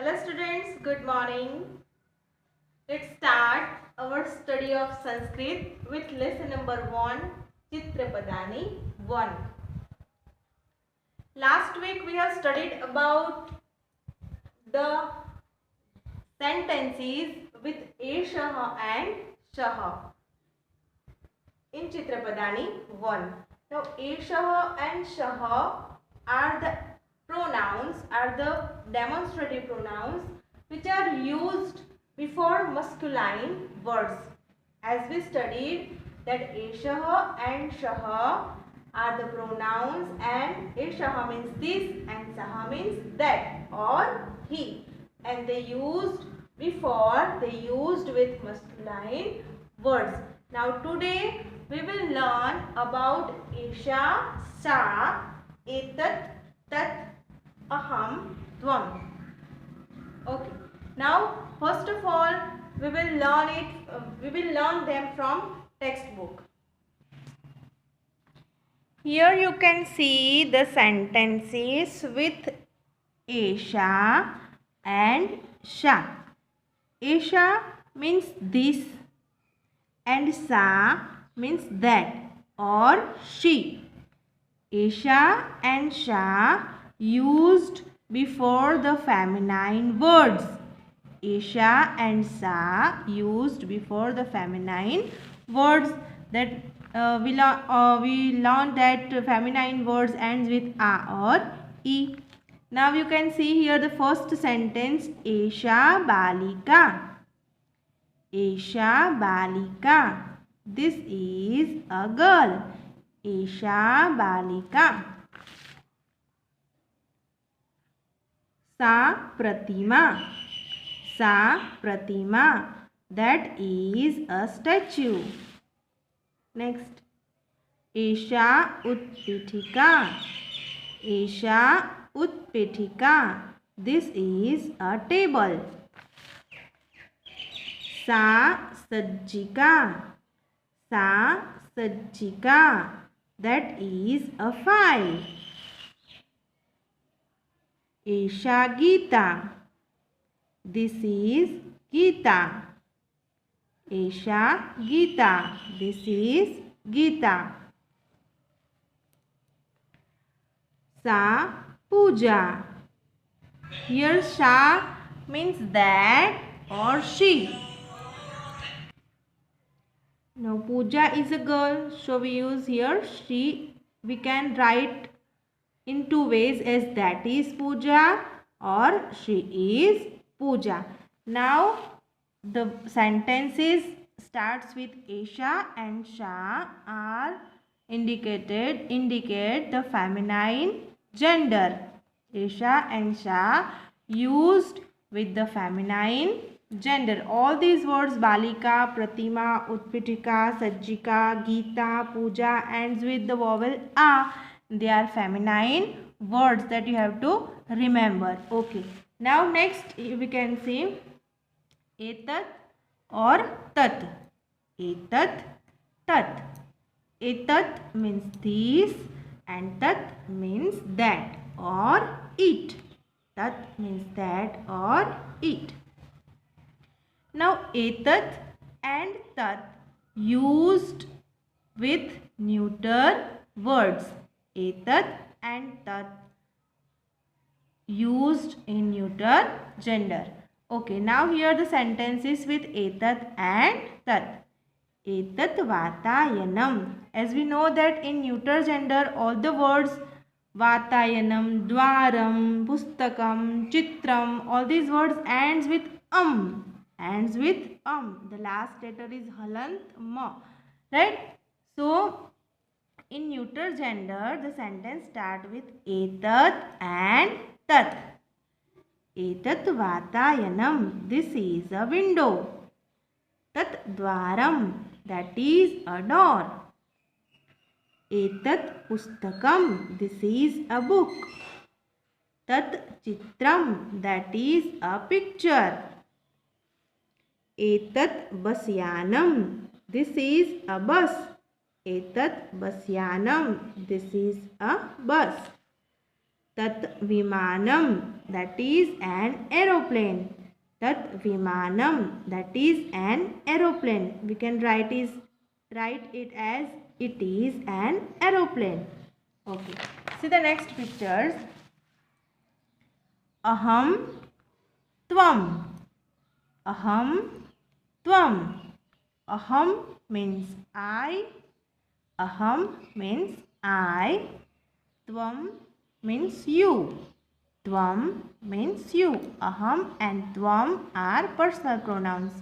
Hello students, good morning. Let's start our study of Sanskrit with lesson number 1, Chitrapadani 1. Last week we have studied about the sentences with Eshaha and Shaha in Chitrapadani 1. Now Eshaha and Shaha are the demonstrative pronouns which are used before masculine words. As we studied that Eshaha and Shaha are the pronouns, and Eshaha means this and Saha means that or he, and they used with masculine words. Now today we will learn about Esha, Sa, Etat, Tat, Aham, Tvam. Okay. Now, first of all, we will learn them from textbook. Here you can see the sentences with Esha and Sha. Esha means this and Sa means that or she. Esha and Sha used before the feminine words. Esha and Sa used before the feminine words. That we learned that feminine words ends with A or E. Now you can see here the first sentence, Esha Balika. Esha Balika. This is a girl. Esha Balika. Sa Pratima. Sa Pratima. That is a statue. Next. Esha Utpithika. Esha Utpithika. This is a table. Sa Sajjika. Sa Sajjika. That is a file. Esha Gita. This is Gita. Esha Gita. This is Gita. Sa Puja. Here Sha means that or she. Now Puja is a girl, so we use here she. We can write in two ways, as that is Puja or she is Puja. Now the sentences starts with Esha and Sha are indicate the feminine gender. Esha and Sha used with the feminine gender. All these words Balika, Pratima, Utpitika, Sajjika, Gita, Puja ends with the vowel A. They are feminine words that you have to remember. Okay. Now next we can see Etat or Tat. Etat, Tat. Etat means this and Tat means that or it. Tat means that or it. Now Etat and Tat used with neuter words. Etat and Tat used in neuter gender. Okay, now here the sentences with Etat and Tat. Etat Vatayanam. As we know that in neuter gender all the words Vatayanam, Dwaram, Pustakam, Chitram, all these words ends with Ends with The last letter is halant ma. Right? So in neuter gender, the sentence start with Etat and Tat. Etat Vatayanam. This is a window. Tat Dwaram. That is a door. Etat Pustakam. This is a book. Tat Chitram. That is a picture. Etat Basyanam. This is a bus. Etat Basyanam. This is a bus. Tat Vimanam, that is an aeroplane. Tat Vimanam, that is an aeroplane. We can write it as it is an aeroplane. Okay. See the next pictures. Aham Tvam. Aham Tvam. Aham means I. Aham means I. Tvam means you. Tvam means you. Aham and tvam are personal pronouns.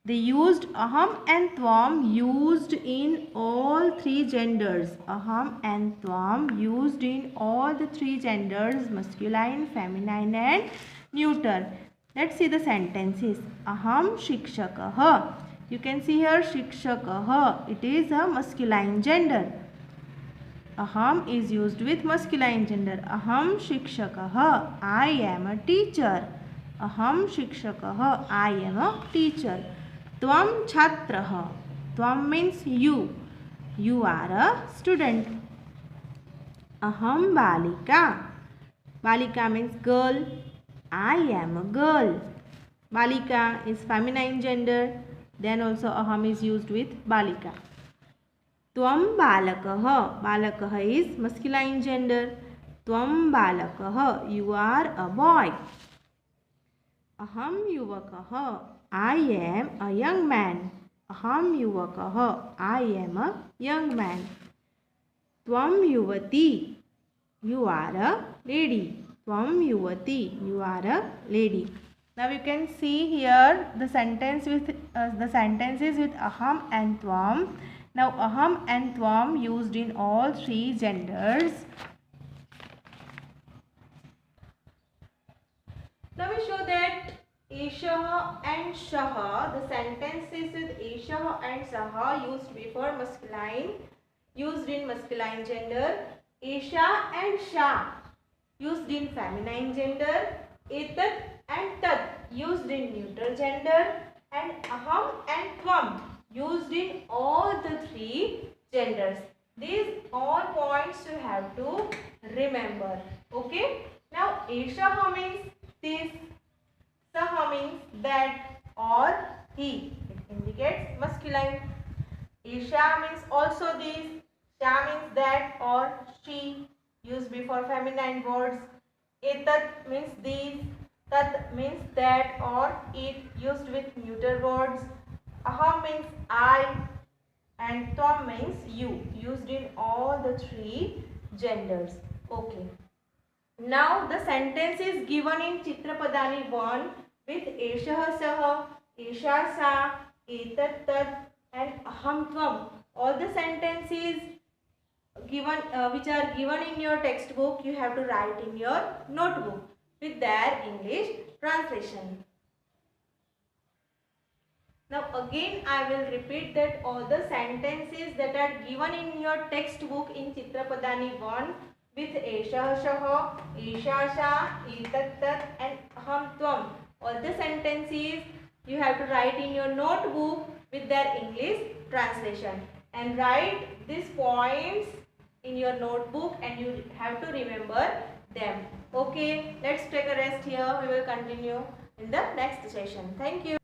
They used aham and tvam used in all three genders. Aham and tvam used in all the three genders, masculine, feminine and neuter. Let's see the sentences. Aham shikshakah. You can see here shikshakah. It is a masculine gender. Aham is used with masculine gender. Aham shikshakah. I am a teacher. Aham shikshakah. I am a teacher. Tvam chhatrah. Tvam means you. You are a student. Aham balika. Balika means girl. I am a girl. Balika is feminine gender. Then also aham is used with balika. Tvam balakah. Balakah is masculine gender. Tvam balakah. You are a boy. Aham yuvakah. I am a young man. Aham yuvakah. I am a young man. Tvam yuvati. You are a lady. Tvam yuvati. You are a lady. Now you can see here the sentences with aham and tvam. Now aham and tvam used in all three genders. Now we show that Eshah and Shah, the sentences with Eshah and Shah used before masculine, used in masculine gender. Esha and Shah used in feminine gender. Etat and Tat used in neutral gender. And Aham and Tvam used in all the three genders. These all points you have to remember. Okay. Now Esha means this, Saha means that or he. It indicates masculine. Esha means also this. Sha means that or she, used before feminine words. Etat means these. Tat means that or it, used with neuter words. Aham means I and Tvam means you, used in all the three genders. Okay. Now the sentence is given in Chitrapadani 1 with Eshah Sah, Esha Sa, Etat Tat and Aham Tvam. All the sentences given which are given in your textbook, you have to write in your notebook with their English translation. Now again I will repeat that all the sentences that are given in your textbook in Chitrapadani 1 with Esha Shah, Esha Sha, Etat Tat and Aham Tvam. All the sentences you have to write in your notebook with their English translation. And write these points in your notebook and you have to remember them. Okay, let's take a rest here. We will continue in the next session. Thank you.